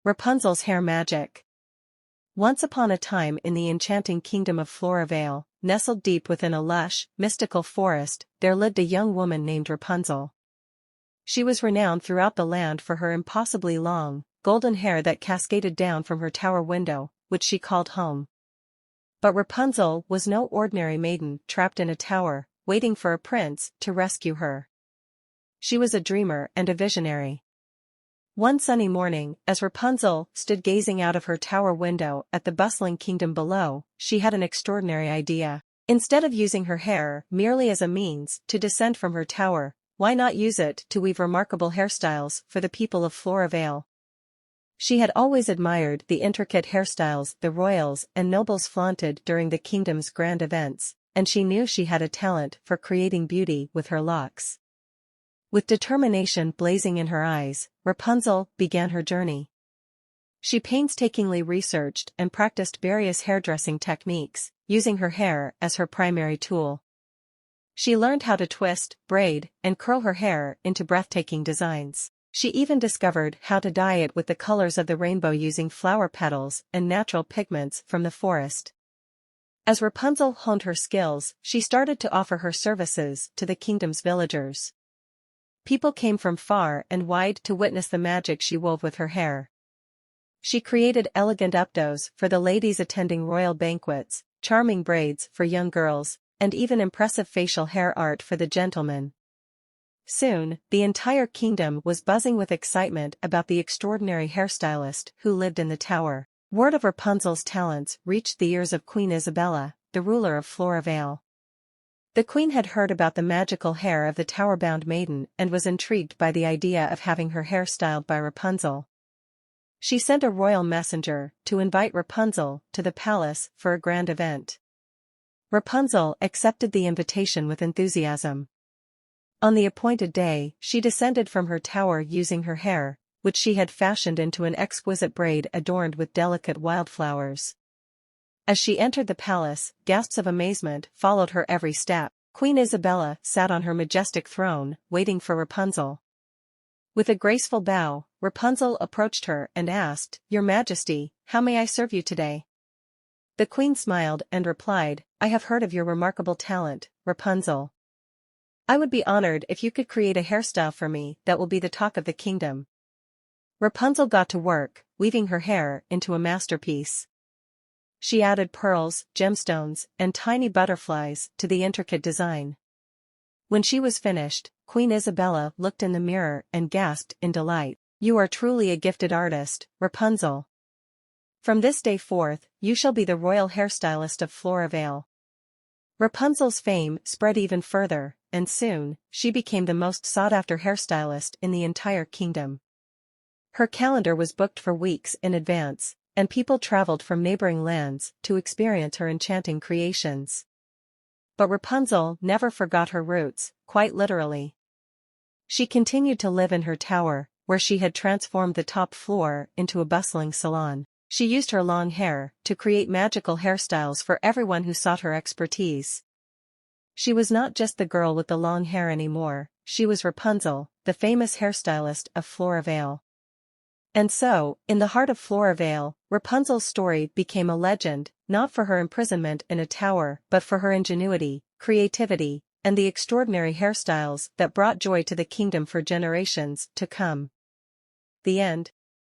Rapunzel's Hair Magic. Once upon a time in the enchanting kingdom of Floravale, nestled deep within a lush, mystical forest, there lived a young woman named Rapunzel. She was renowned throughout the land for her impossibly long, golden hair that cascaded down from her tower window, which she called home. But Rapunzel was no ordinary maiden trapped in a tower, waiting for a prince to rescue her. She was a dreamer and a visionary. One sunny morning, as Rapunzel stood gazing out of her tower window at the bustling kingdom below, she had an extraordinary idea. Instead of using her hair merely as a means to descend from her tower, why not use it to weave remarkable hairstyles for the people of Floravale? She had always admired the intricate hairstyles the royals and nobles flaunted during the kingdom's grand events, and she knew she had a talent for creating beauty with her locks. With determination blazing in her eyes, Rapunzel began her journey. She painstakingly researched and practiced various hairdressing techniques, using her hair as her primary tool. She learned how to twist, braid, and curl her hair into breathtaking designs. She even discovered how to dye it with the colors of the rainbow using flower petals and natural pigments from the forest. As Rapunzel honed her skills, she started to offer her services to the kingdom's villagers. People came from far and wide to witness the magic she wove with her hair. She created elegant updos for the ladies attending royal banquets, charming braids for young girls, and even impressive facial hair art for the gentlemen. Soon, the entire kingdom was buzzing with excitement about the extraordinary hairstylist who lived in the tower. Word of Rapunzel's talents reached the ears of Queen Isabella, the ruler of Floravale. The queen had heard about the magical hair of the tower-bound maiden and was intrigued by the idea of having her hair styled by Rapunzel. She sent a royal messenger to invite Rapunzel to the palace for a grand event. Rapunzel accepted the invitation with enthusiasm. On the appointed day, she descended from her tower using her hair, which she had fashioned into an exquisite braid adorned with delicate wildflowers. As she entered the palace, gasps of amazement followed her every step. Queen Isabella sat on her majestic throne, waiting for Rapunzel. With a graceful bow, Rapunzel approached her and asked, "Your Majesty, how may I serve you today?" The queen smiled and replied, "I have heard of your remarkable talent, Rapunzel. I would be honored if you could create a hairstyle for me that will be the talk of the kingdom." Rapunzel got to work, weaving her hair into a masterpiece. She added pearls, gemstones, and tiny butterflies to the intricate design. When she was finished, Queen Isabella looked in the mirror and gasped in delight. "You are truly a gifted artist, Rapunzel. From this day forth, you shall be the royal hairstylist of Floravale." Rapunzel's fame spread even further, and soon, she became the most sought-after hairstylist in the entire kingdom. Her calendar was booked for weeks in advance, and people traveled from neighboring lands to experience her enchanting creations. But Rapunzel never forgot her roots, quite literally. She continued to live in her tower, where she had transformed the top floor into a bustling salon. She used her long hair to create magical hairstyles for everyone who sought her expertise. She was not just the girl with the long hair anymore, she was Rapunzel, the famous hairstylist of Floravale. And so, in the heart of Floravale, Rapunzel's story became a legend, not for her imprisonment in a tower but for her ingenuity, creativity, and the extraordinary hairstyles that brought joy to the kingdom for generations to come. The end.